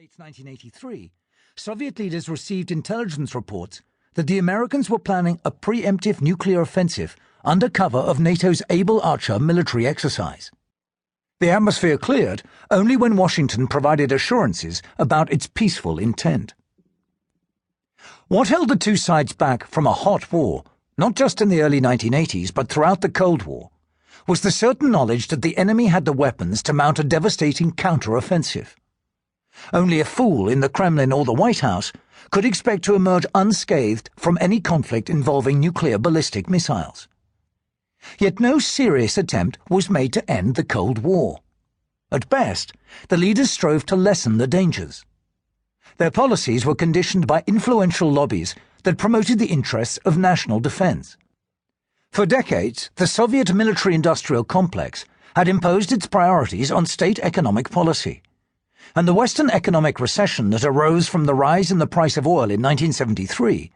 late 1983, Soviet leaders received intelligence reports that the Americans were planning a preemptive nuclear offensive under cover of NATO's Able Archer military exercise. The atmosphere cleared only when Washington provided assurances about its peaceful intent. What held the two sides back from a hot war, not just in the early 1980s but throughout the Cold War, was the certain knowledge that the enemy had the weapons to mount a devastating counter-offensive. Only a fool in the Kremlin or the White House could expect to emerge unscathed from any conflict involving nuclear ballistic missiles. Yet no serious attempt was made to end the Cold War. At best, the leaders strove to lessen the dangers. Their policies were conditioned by influential lobbies that promoted the interests of national defense. For decades, the Soviet military-industrial complex had imposed its priorities on state economic policy, and the Western economic recession that arose from the rise in the price of oil in 1973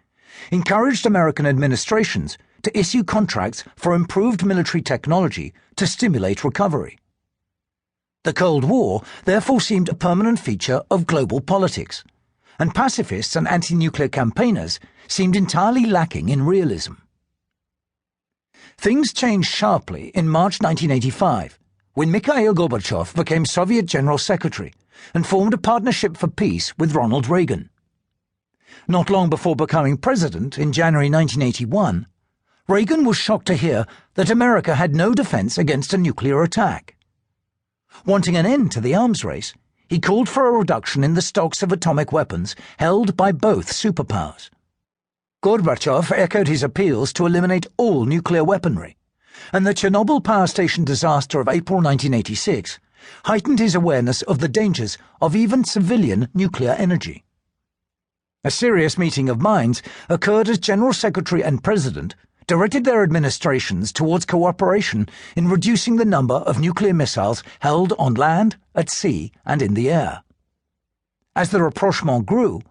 encouraged American administrations to issue contracts for improved military technology to stimulate recovery. The Cold War therefore seemed a permanent feature of global politics, and pacifists and anti-nuclear campaigners seemed entirely lacking in realism. Things changed sharply in March 1985, when Mikhail Gorbachev became Soviet General Secretary and formed a partnership for peace with Ronald Reagan. Not long before becoming president in January 1981, Reagan was shocked to hear that America had no defense against a nuclear attack. Wanting an end to the arms race, he called for a reduction in the stocks of atomic weapons held by both superpowers. Gorbachev echoed his appeals to eliminate all nuclear weaponry, and the Chernobyl power station disaster of April 1986 heightened his awareness of the dangers of even civilian nuclear energy. A serious meeting of minds occurred as General Secretary and President directed their administrations towards cooperation in reducing the number of nuclear missiles held on land, at sea, and in the air. As the rapprochement grew,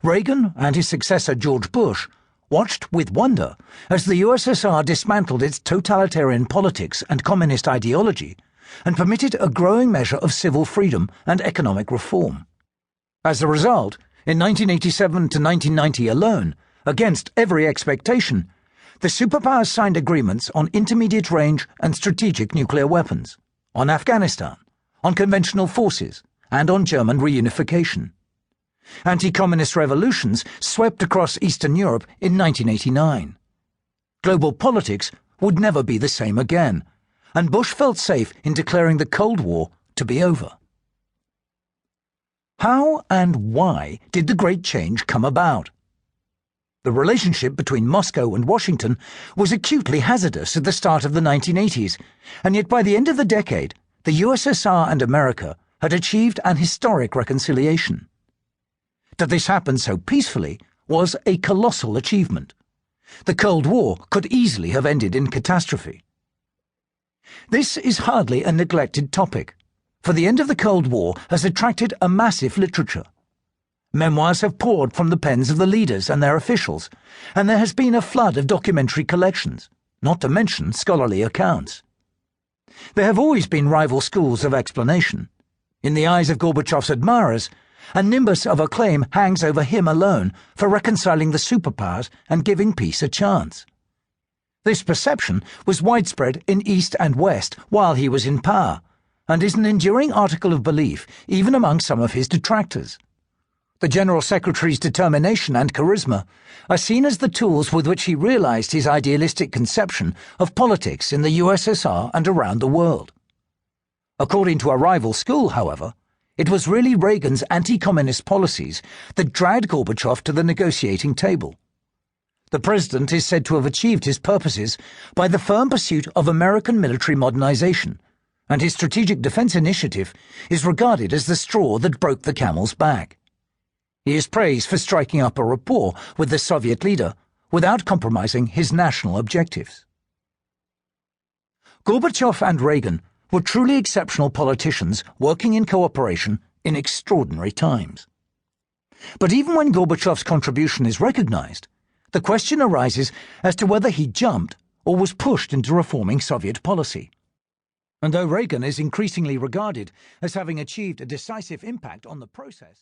Reagan and his successor George Bush watched with wonder as the USSR dismantled its totalitarian politics and communist ideology and permitted a growing measure of civil freedom and economic reform. As a result, in 1987 to 1990 alone, against every expectation, the superpowers signed agreements on intermediate-range and strategic nuclear weapons, on Afghanistan, on conventional forces, and on German reunification. Anti-communist revolutions swept across Eastern Europe in 1989. Global politics would never be the same again, and Bush felt safe in declaring the Cold War to be over. How and why did the Great Change come about? The relationship between Moscow and Washington was acutely hazardous at the start of the 1980s, and yet by the end of the decade, the USSR and America had achieved an historic reconciliation. That this happened so peacefully was a colossal achievement. The Cold War could easily have ended in catastrophe. This is hardly a neglected topic, for the end of the Cold War has attracted a massive literature. Memoirs have poured from the pens of the leaders and their officials, and there has been a flood of documentary collections, not to mention scholarly accounts. There have always been rival schools of explanation. In the eyes of Gorbachev's admirers, a nimbus of acclaim hangs over him alone for reconciling the superpowers and giving peace a chance. This perception was widespread in East and West while he was in power, and is an enduring article of belief even among some of his detractors. The General Secretary's determination and charisma are seen as the tools with which he realized his idealistic conception of politics in the USSR and around the world. According to a rival school, however, it was really Reagan's anti-communist policies that dragged Gorbachev to the negotiating table. The president is said to have achieved his purposes by the firm pursuit of American military modernization, and his strategic defense initiative is regarded as the straw that broke the camel's back. He is praised for striking up a rapport with the Soviet leader without compromising his national objectives. Gorbachev and Reagan were truly exceptional politicians working in cooperation in extraordinary times. But even when Gorbachev's contribution is recognized, the question arises as to whether he jumped or was pushed into reforming Soviet policy. And though Reagan is increasingly regarded as having achieved a decisive impact on the process,